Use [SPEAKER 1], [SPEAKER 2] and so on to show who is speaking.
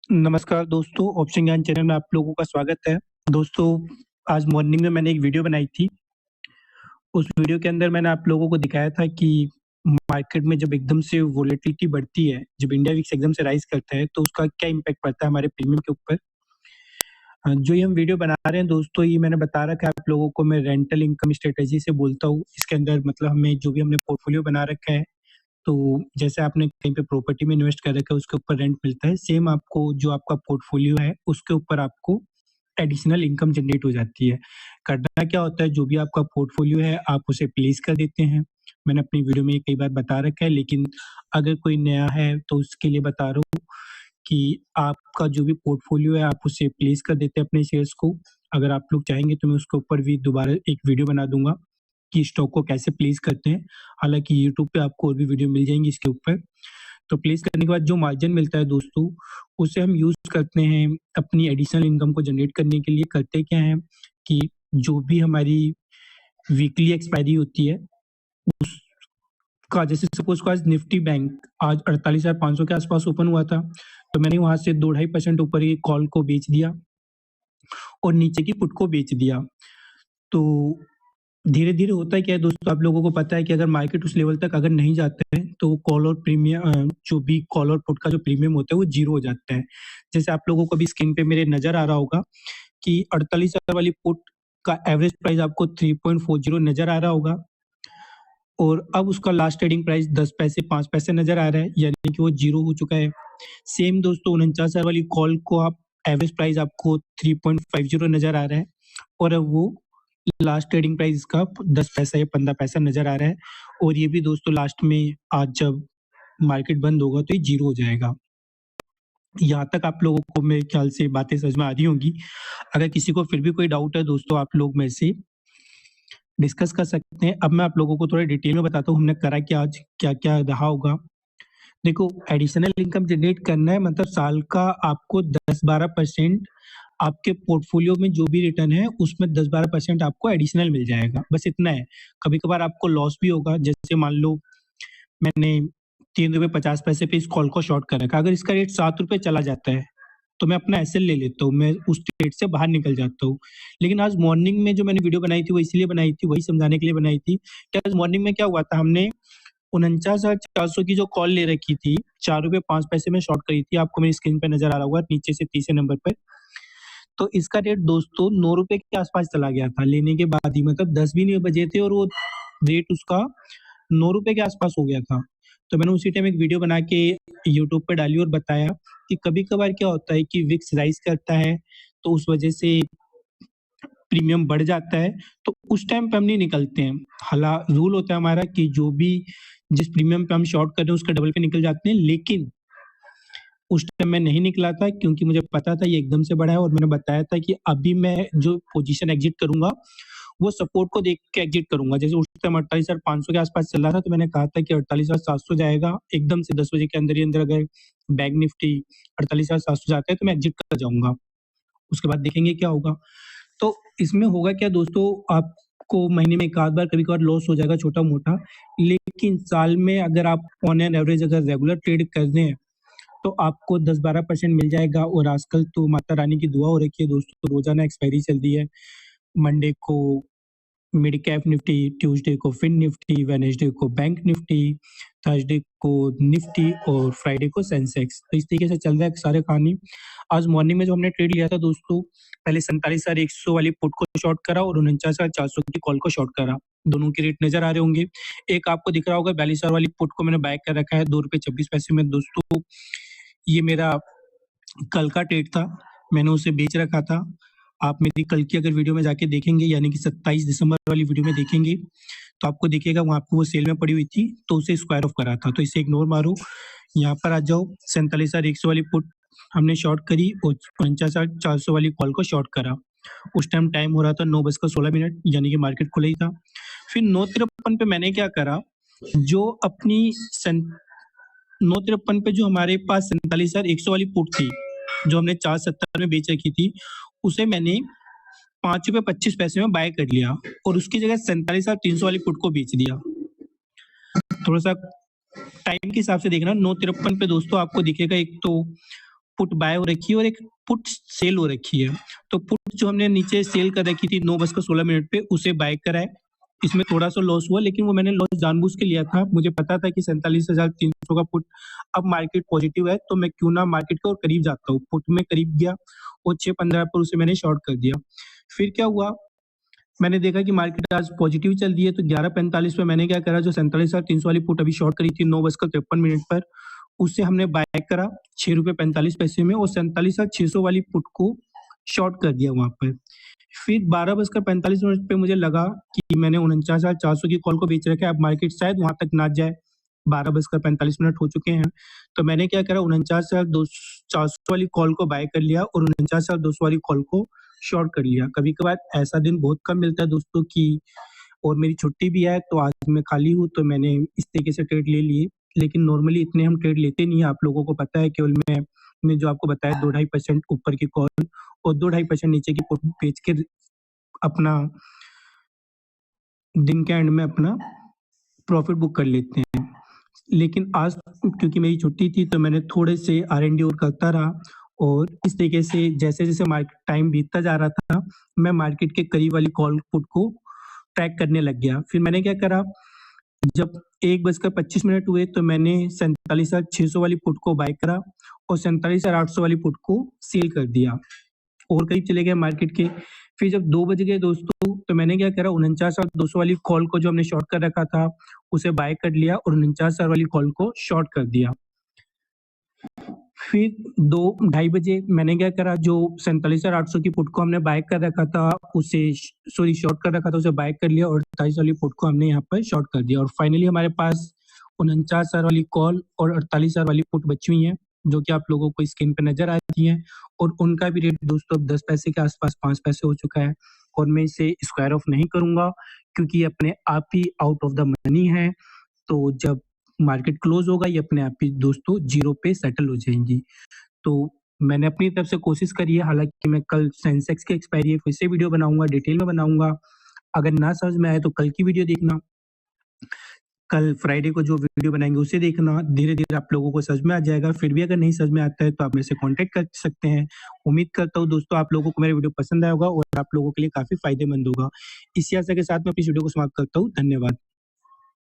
[SPEAKER 1] नमस्कार दोस्तों, ऑप्शन ज्ञान चैनल में आप लोगों का स्वागत है। दोस्तों, आज मॉर्निंग में मैंने एक वीडियो बनाई थी। उस वीडियो के अंदर मैंने आप लोगों को दिखाया था कि मार्केट में जब एकदम से वोलेटिलिटी बढ़ती है, जब इंडिया विक्स एकदम से राइज़ करता है, तो उसका क्या इम्पैक्ट पड़ता है हमारे प्रीमियम के ऊपर। जो ये हम वीडियो बना रहे हैं दोस्तों, ये मैंने बता रखा है आप लोगों को, मैं रेंटल इनकम स्ट्रैटेजी से बोलता हूँ। इसके अंदर मतलब हमें जो भी हमने पोर्टफोलियो बना रखा है, तो जैसे आपने कहीं पे प्रॉपर्टी में इन्वेस्ट कर रखा है, उसके ऊपर रेंट मिलता है, सेम आपको जो आपका पोर्टफोलियो है, उसके ऊपर आपको एडिशनल इनकम जनरेट हो जाती है। करना क्या होता है, जो भी आपका पोर्टफोलियो है, आप उसे प्लेस कर देते हैं। मैंने अपनी वीडियो में ये कई बार बता रखा है, लेकिन अगर कोई नया है, तो उसके लिए बता रहा हूँ कि आपका जो भी पोर्टफोलियो है, आप उसे प्लेस कर देते हैं अपने शेयर्स को। अगर आप लोग चाहेंगे, तो मैं उसके ऊपर भी दोबारा एक वीडियो बना दूँगा कि स्टॉक को कैसे प्लेस करते हैं। हालाँकि यूट्यूब पे आपको और भी वीडियो मिल जाएँगी इसके ऊपर। तो प्लेस करने के बाद जो मार्जिन मिलता है दोस्तों, उसे हम यूज़ करते हैं अपनी एडिशनल इनकम को जनरेट करने के लिए। करते क्या हैं कि जो भी हमारी वीकली एक्सपायरी होती है, उसका जैसे सपोज़ को आज निफ्टी बैंक आज 48,500 के आस-पास ओपन हुआ था, तो मैंने वहाँ से 2 ढाई % ऊपर ही कॉल को बेच दिया और नीचे की पुट को बेच दिया। तो धीरे-धीरे होता क्या है दोस्तों, आप लोगों को पता है कि अगर मार्केट उस लेवल तक अगर नहीं जाता है, तो कॉल और जो भी कॉल और पुट का जो प्रीमियम होता है, वो ज़ीरो हो जाता है। जैसे आप लोगों को अभी स्क्रीन पे मेरे नज़र आ रहा होगा कि 48,000 वाली पुट का एवरेज प्राइस आपको 3.40 नज़र आ रहा होगा और अब उसका लास्ट ट्रेडिंग प्राइस 10 पैसे, 5 पैसे नज़र आ रहा है, यानी कि वो ज़ीरो हो चुका है। सेम दोस्तों 49,000 वाली कॉल को आप एवरेज प्राइस आपको 3.50 नज़र आ रहा है और अब वो लास्ट ट्रेडिंग प्राइस इसका 10 पैसा या 15 पैसा नज़र आ रहा है और ये भी दोस्तों लास्ट में आज जब मार्केट बंद होगा तो ये ज़ीरो हो जाएगा। यहाँ तक आप लोगों को मेरे ख्याल से बातें समझ में आ रही होंगी। अगर किसी को फिर भी कोई डाउट है दोस्तों, आप लोग मेरे से डिस्कस कर सकते हैं। अब मैं आप लोगों को थोड़ा डिटेल में बताता हूँ हमने करा क्या आज, क्या-क्या रहा होगा। देखो, एडिशनल इनकम जनरेट करना है मतलब साल का आपको 10-12% आपके पोर्टफोलियो में जो भी रिटर्न है, उसमें 10-12% आपको एडिशनल मिल जाएगा, बस इतना है। कभी-कभार आपको लॉस भी होगा, जैसे मान लो मैंने ₹3.50 पे इस कॉल को शॉर्ट कर रखा है, अगर इसका रेट ₹7 चला जाता है, तो मैं अपना एसएल ले लेता हूँ, मैं उस ट्रेड से बाहर निकल जाता हूँ। लेकिन आज मॉर्निंग में जो मैंने वीडियो बनाई थी, वो इसलिए बनाई थी, वही समझाने के लिए बनाई थी कि आज मॉर्निंग में क्या हुआ था, हमने 49,400 की जो कॉल ले रखी थी, ₹4.05 में शॉर्ट करी थी, आपको मेरी स्क्रीन पे नज़र आ रहा होगा नीचे से तीसरे नंबर पे। तो इसका रेट दोस्तों ₹9 के आस-पास चला गया था लेने के बाद ही, मतलब 10 भी नहीं बजे थे और वो रेट उसका ₹9 के आस-पास हो गया था। तो मैंने उसी टाइम एक वीडियो बना के यूट्यूब पे डाली और बताया कि कभी-कभार क्या होता है कि विक्स राइज़ करता है, तो उस वजह से प्रीमियम बढ़ जाता है, तो उस टाइम पे हम नहीं निकलते हैं। रूल होता है हमारा कि जो भी जिस प्रीमियम पे हम शॉर्ट कर रहे हैं, उसका डबल पे निकल जाते हैं, लेकिन उस टाइम मैं नहीं निकला था क्योंकि मुझे पता था ये एकदम से बढ़ा है और मैंने बताया था कि अभी मैं जो पोज़ीशन एग्ज़िट करूँगा, वो सपोर्ट को देख के एग्ज़िट करूँगा। जैसे उस टाइम 48,500 के आस-पास चल रहा था, तो मैंने कहा था कि 48,700 जाएगा, एकदम से 10 बजे के अंदर ही अंदर अगर बैंक निफ्टी 48,700 जाता है, तो मैं एग्ज़िट कर जाऊँगा। उसके बाद देखेंगे क्या होगा। तो इसमें होगा क्या दोस्तों, आपको महीने में 1 आध बार कभी-कभार लॉस हो जाएगा छोटा-मोटा, लेकिन साल में अगर आप ऑन एन एवरेज अगर रेगुलर ट्रेड कर रहे हैं, तो आपको 10-12% मिल जाएगा और आजकल तो माता रानी की दुआ हो रखी है दोस्तों, रोज़ाना एक्सपायरी चल रही है। मंडे को मिड कैप निफ्टी, ट्यूसडे को फिन निफ्टी, वेडनेसडे को बैंक निफ्टी, थर्सडे को निफ्टी और फ्राइडे को सेंसेक्स। तो इस तरीके से चल रहा है सारे कहानी। आज मॉर्निंग में जो हमने ट्रेड लिया था दोस्तों, पहले 47,100 वाली पुट को शॉर्ट करा और 49,400 की कॉल को शॉर्ट करा। दोनों के रेट नज़र आ रहे होंगे। एक आपको दिख रहा होगा 42,000 वाली पुट को मैंने बाय कर रखा है ₹2.26 में दोस्तों। ये मेरा कल का ट्रेड था, मैंने उसे बेच रखा था। आप मेरी कल की अगर वीडियो में जाके देखेंगे यानी कि 27 दिसंबर वाली वीडियो में देखेंगे, तो आपको दिखेगा वहाँ पे वो सेल में पड़ी हुई थी, तो उसे स्क्वायर ऑफ करा था। तो इसे इग्नोर मारो, यहाँ पर आ जाओ, 47,100 वाली पुट हमने शॉर्ट करी और 49,400 वाली कॉल को शॉर्ट करा। उस टाइम टाइम हो रहा था 9:16 यानी कि मार्केट खुला ही था। फिर 9:53 पे मैंने क्या करा, जो अपनी सन 9:53 पे जो हमारे पास 47,100 वाली पुट थी, जो हमने 4.70 में बेच रखी थी, उसे मैंने ₹5.25 में बाय कर लिया और उसकी जगह 47,300 वाली पुट को बेच दिया। थोड़ा-सा टाइम के हिसाब से देखना, 9:53 पे दोस्तों आपको दिखेगा एक तो पुट बाय हो रखी है और एक पुट सेल हो रखी है। तो पुट जो हमने नीचे सेल कर रखी थी 9:16 पे उसे बाय करा है। इसमें थोड़ा-सा लॉस हुआ, लेकिन वो मैंने लॉस जानबूझ के लिया था। मुझे पता था कि 47,300 का पुट अब मार्केट पॉजिटिव है, तो मैं क्यों ना मार्केट के और करीब जाता हूँ। पुट में करीब गया और 6:15 पर उसे मैंने शॉर्ट कर दिया। फिर क्या हुआ, मैंने देखा कि मार्केट आज पॉजिटिव चल रही है, तो 11:45 पे मैंने क्या करा, जो 47,300 वाली पुट अभी शॉर्ट करी थी 9:53 पर, उससे हमने बाय करा ₹6.45 में और 47,600 वाली पुट को शॉर्ट कर दिया वहाँ पर। फिर 12:45 पे मुझे लगा कि मैंने 49,400 की कॉल को बेच रखा है, अब मार्केट शायद वहाँ तक ना जाए। 12:45 हो चुके हैं, तो मैंने क्या करा, 49,400 वाली कॉल को बाय कर लिया और 49,200 वाली कॉल को शॉर्ट कर लिया। कभी-कभार ऐसा दिन बहुत कम मिलता है दोस्तों कि और मेरी छुट्टी भी है, तो आज मैं खाली हूँ, तो मैंने इस तरीके से ट्रेड ले लिए। लेकिन नॉर्मली इतने हम ट्रेड लेते नहीं हैं, आप लोगों को पता है। केवल मैंने जो आपको बताया 2 ढाई % ऊपर की कॉल और 2 ढाई % नीचे की पुट बेच के अपना दिन के एंड में अपना प्रॉफ़िट बुक कर लेते हैं। लेकिन आज क्योंकि मेरी छुट्टी थी, तो मैंने थोड़े से R&D और करता रहा और इस तरीके से जैसे-जैसे मार्केट टाइम बीतता जा रहा था, मैं मार्केट के करीब वाली कॉल पुट को ट्रैक करने लग गया। फिर मैंने क्या करा, जब 1:25 हुए, तो मैंने 47,600 वाली पुट को बाय करा और 47,800 वाली पुट को सेल कर दिया और करीब चले गए मार्केट के। फिर जब 2 बज गए दोस्तों, तो मैंने क्या करा, 49,200 वाली कॉल को जो हमने शॉर्ट कर रखा था, उसे बाय कर लिया और 49,000 वाली कॉल को शॉर्ट कर दिया। फिर 2 ढाई बजे मैंने क्या करा, जो 47,800 की पुट को हमने बाय कर रखा था, उसे शॉर्ट कर रखा था, उसे बाय कर लिया और 28 वाली पुट को हमने यहाँ पर शॉर्ट कर दिया और फाइनली हमारे पास 49,000 वाली कॉल और 48,000 वाली पुट बची हुई हैं, जो कि आप लोगों को स्क्रीन पे नज़र आती हैं और उनका भी रेट दोस्तों अब 10 पैसे के आस-पास 5 पैसे हो चुका है और मैं इसे स्क्वायर ऑफ नहीं करूँगा क्योंकि ये अपने आप ही आउट ऑफ द मनी है। तो जब मार्केट क्लोज़ होगा, ये अपने आप ही दोस्तों ज़ीरो पे सेटल हो जाएँगी। तो मैंने अपनी तरफ से कोशिश करी है, हालाँकि मैं कल सेंसेक्स की एक्सपायरी है, फिर से वीडियो बनाऊँगा, डिटेल में बनाऊँगा। अगर ना समझ में आए तो कल की वीडियो देखना। कल फ्राइडे को जो वीडियो बनाएँगे उसे देखना, धीरे-धीरे आप लोगों को समझ में आ जाएगा। फिर भी अगर नहीं समझ में आता है तो आप मेरे से कॉन्टैक्ट कर सकते हैं। उम्मीद करता हूँ दोस्तों आप लोगों को मेरा वीडियो पसंद आया होगा और आप लोगों के लिए काफ़ी फ़ायदेमंद होगा। इसी आशा के साथ मैं अपनी इस वीडियो को समाप्त करता हूँ। धन्यवाद।